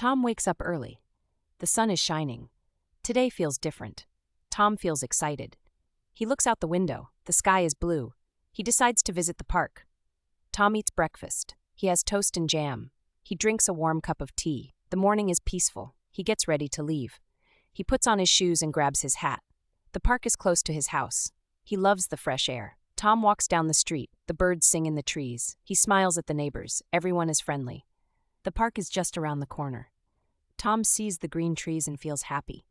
Tom wakes up early. The sun is shining. Today feels different. Tom feels excited. He looks out the window. The sky is blue. He decides to visit the park. Tom eats breakfast. He has toast and jam. He drinks a warm cup of tea. The morning is peaceful. He gets ready to leave. He puts on his shoes and grabs his hat. The park is close to his house. He loves the fresh air. Tom walks down the street. The birds sing in the trees. He smiles at the neighbors. Everyone is friendly. The park is just around the corner. Tom sees the green trees and feels happy.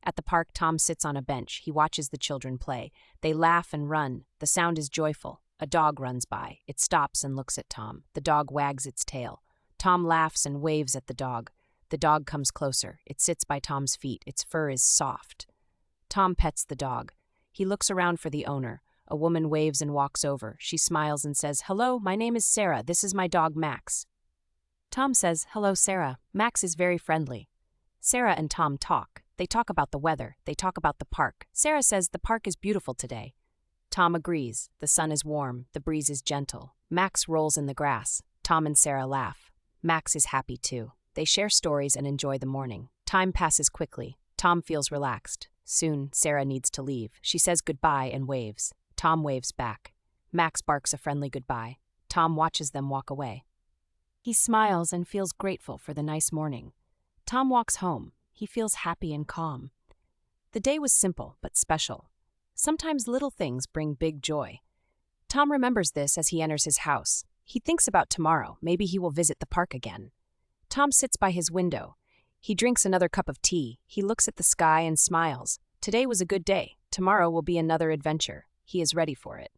At the park, Tom sits on a bench. He watches the children play. They laugh and run. The sound is joyful. A dog runs by. It stops and looks at Tom. The dog wags its tail. Tom laughs and waves at the dog. The dog comes closer. It sits by Tom's feet. Its fur is soft. Tom pets the dog. He looks around for the owner. A woman waves and walks over. She smiles and says, "Hello, my name is Sarah. This is my dog, Max." Tom says, "Hello, Sarah." Max is very friendly. Sarah and Tom talk. They talk about the weather. They talk about the park. Sarah says the park is beautiful today. Tom agrees. The sun is warm. The breeze is gentle. Max rolls in the grass. Tom and Sarah laugh. Max is happy too. They share stories and enjoy the morning. Time passes quickly. Tom feels relaxed. Soon, Sarah needs to leave. She says goodbye and waves. Tom waves back. Max barks a friendly goodbye. Tom watches them walk away. He smiles and feels grateful for the nice morning. Tom walks home. He feels happy and calm. The day was simple but special. Sometimes little things bring big joy. Tom remembers this as he enters his house. He thinks about tomorrow. Maybe he will visit the park again. Tom sits by his window. He drinks another cup of tea. He looks at the sky and smiles. Today was a good day. Tomorrow will be another adventure. He is ready for it.